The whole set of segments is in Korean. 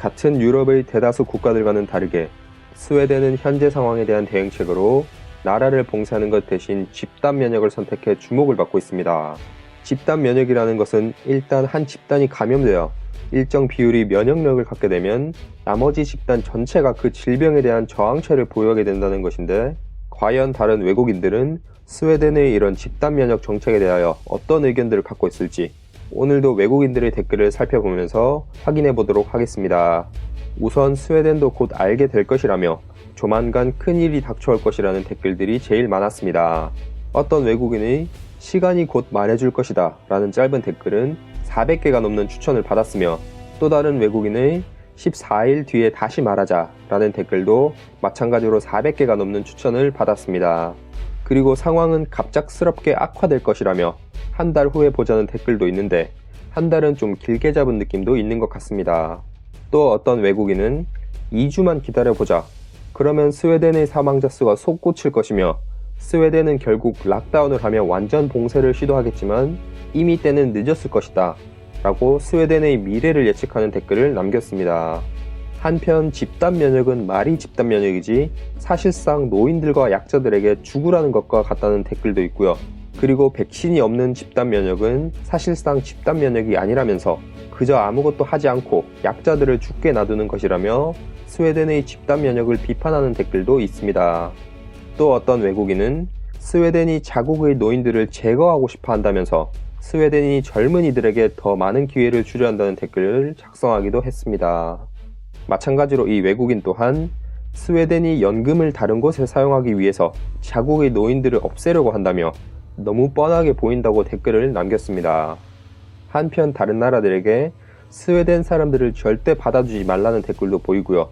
같은 유럽의 대다수 국가들과는 다르게 스웨덴은 현재 상황에 대한 대응책으로 나라를 봉쇄하는 것 대신 집단 면역을 선택해 주목을 받고 있습니다. 집단 면역이라는 것은 일단 한 집단이 감염되어 일정 비율의 면역력을 갖게 되면 나머지 집단 전체가 그 질병에 대한 저항체를 보유하게 된다는 것인데, 과연 다른 외국인들은 스웨덴의 이런 집단 면역 정책에 대하여 어떤 의견들을 갖고 있을지 오늘도 외국인들의 댓글을 살펴보면서 확인해 보도록 하겠습니다. 우선 스웨덴도 곧 알게 될 것이라며 조만간 큰일이 닥쳐올 것이라는 댓글들이 제일 많았습니다. 어떤 외국인의 시간이 곧 말해줄 것이다 라는 짧은 댓글은 400개가 넘는 추천을 받았으며, 또 다른 외국인의 14일 뒤에 다시 말하자 라는 댓글도 마찬가지로 400개가 넘는 추천을 받았습니다. 그리고 상황은 갑작스럽게 악화될 것이라며 한 달 후에 보자는 댓글도 있는데, 한 달은 좀 길게 잡은 느낌도 있는 것 같습니다. 또 어떤 외국인은 2주만 기다려보자, 그러면 스웨덴의 사망자 수가 솟구칠 것이며 스웨덴은 결국 락다운을 하며 완전 봉쇄를 시도하겠지만 이미 때는 늦었을 것이다 라고 스웨덴의 미래를 예측하는 댓글을 남겼습니다. 한편 집단 면역은 말이 집단 면역이지 사실상 노인들과 약자들에게 죽으라는 것과 같다는 댓글도 있고요. 그리고 백신이 없는 집단 면역은 사실상 집단 면역이 아니라면서 그저 아무것도 하지 않고 약자들을 죽게 놔두는 것이라며 스웨덴의 집단 면역을 비판하는 댓글도 있습니다. 또 어떤 외국인은 스웨덴이 자국의 노인들을 제거하고 싶어 한다면서 스웨덴이 젊은이들에게 더 많은 기회를 주려 한다는 댓글을 작성하기도 했습니다. 마찬가지로 이 외국인 또한 스웨덴이 연금을 다른 곳에 사용하기 위해서 자국의 노인들을 없애려고 한다며 너무 뻔하게 보인다고 댓글을 남겼습니다. 한편 다른 나라들에게 스웨덴 사람들을 절대 받아주지 말라는 댓글도 보이고요.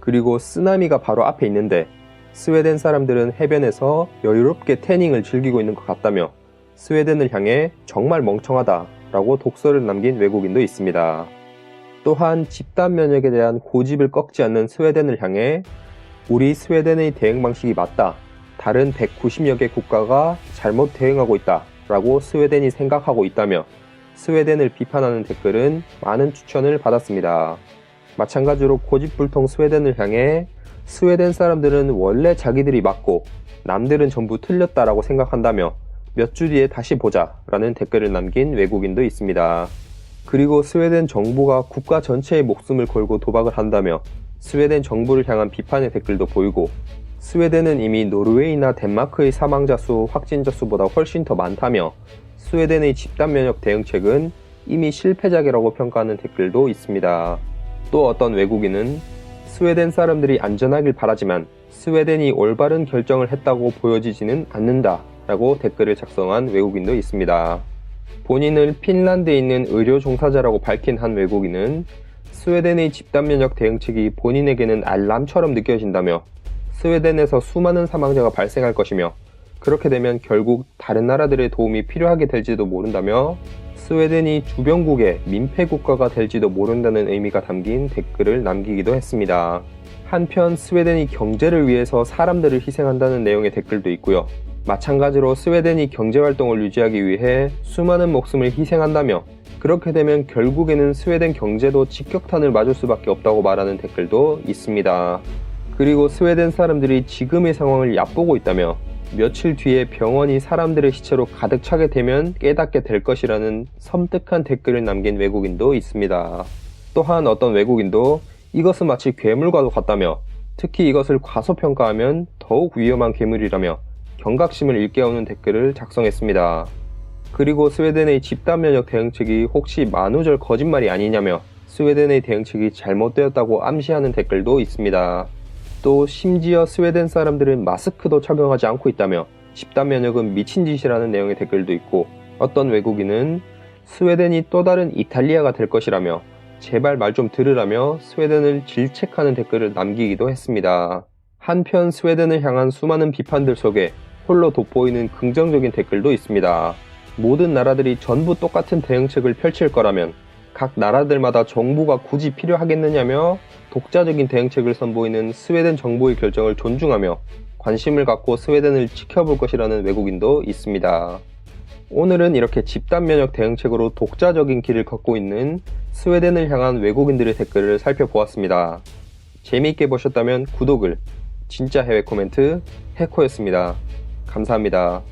그리고 쓰나미가 바로 앞에 있는데 스웨덴 사람들은 해변에서 여유롭게 태닝을 즐기고 있는 것 같다며 스웨덴을 향해 정말 멍청하다 라고 독서를 남긴 외국인도 있습니다. 또한 집단 면역에 대한 고집을 꺾지 않는 스웨덴을 향해 우리 스웨덴의 대응 방식이 맞다, 다른 190여 개 국가가 잘못 대응하고 있다 라고 스웨덴이 생각하고 있다며 스웨덴을 비판하는 댓글은 많은 추천을 받았습니다. 마찬가지로 고집불통 스웨덴을 향해 스웨덴 사람들은 원래 자기들이 맞고 남들은 전부 틀렸다라고 생각한다며 몇 주 뒤에 다시 보자 라는 댓글을 남긴 외국인도 있습니다. 그리고 스웨덴 정부가 국가 전체의 목숨을 걸고 도박을 한다며 스웨덴 정부를 향한 비판의 댓글도 보이고, 스웨덴은 이미 노르웨이나 덴마크의 사망자 수, 확진자 수보다 훨씬 더 많다며 스웨덴의 집단 면역 대응책은 이미 실패작이라고 평가하는 댓글도 있습니다. 또 어떤 외국인은 스웨덴 사람들이 안전하길 바라지만 스웨덴이 올바른 결정을 했다고 보여지지는 않는다 라고 댓글을 작성한 외국인도 있습니다. 본인을 핀란드에 있는 의료 종사자라고 밝힌 한 외국인은 스웨덴의 집단 면역 대응책이 본인에게는 알람처럼 느껴진다며 스웨덴에서 수많은 사망자가 발생할 것이며 그렇게 되면 결국 다른 나라들의 도움이 필요하게 될지도 모른다며 스웨덴이 주변국의 민폐국가가 될지도 모른다는 의미가 담긴 댓글을 남기기도 했습니다. 한편 스웨덴이 경제를 위해서 사람들을 희생한다는 내용의 댓글도 있고요. 마찬가지로 스웨덴이 경제활동을 유지하기 위해 수많은 목숨을 희생한다며 그렇게 되면 결국에는 스웨덴 경제도 직격탄을 맞을 수밖에 없다고 말하는 댓글도 있습니다. 그리고 스웨덴 사람들이 지금의 상황을 얕보고 있다며 며칠 뒤에 병원이 사람들의 시체로 가득 차게 되면 깨닫게 될 것이라는 섬뜩한 댓글을 남긴 외국인도 있습니다. 또한 어떤 외국인도 이것은 마치 괴물과도 같다며 특히 이것을 과소평가하면 더욱 위험한 괴물이라며 경각심을 일깨우는 댓글을 작성했습니다. 그리고 스웨덴의 집단 면역 대응책이 혹시 만우절 거짓말이 아니냐며 스웨덴의 대응책이 잘못되었다고 암시하는 댓글도 있습니다. 또 심지어 스웨덴 사람들은 마스크도 착용하지 않고 있다며 집단 면역은 미친 짓이라는 내용의 댓글도 있고, 어떤 외국인은 스웨덴이 또 다른 이탈리아가 될 것이라며 제발 말 좀 들으라며 스웨덴을 질책하는 댓글을 남기기도 했습니다. 한편 스웨덴을 향한 수많은 비판들 속에 홀로 돋보이는 긍정적인 댓글도 있습니다. 모든 나라들이 전부 똑같은 대응책을 펼칠 거라면 각 나라들마다 정부가 굳이 필요하겠느냐며 독자적인 대응책을 선보이는 스웨덴 정부의 결정을 존중하며 관심을 갖고 스웨덴을 지켜볼 것이라는 외국인도 있습니다. 오늘은 이렇게 집단 면역 대응책으로 독자적인 길을 걷고 있는 스웨덴을 향한 외국인들의 댓글을 살펴보았습니다. 재미있게 보셨다면 구독을, 진짜 해외 코멘트 해코였습니다. 감사합니다.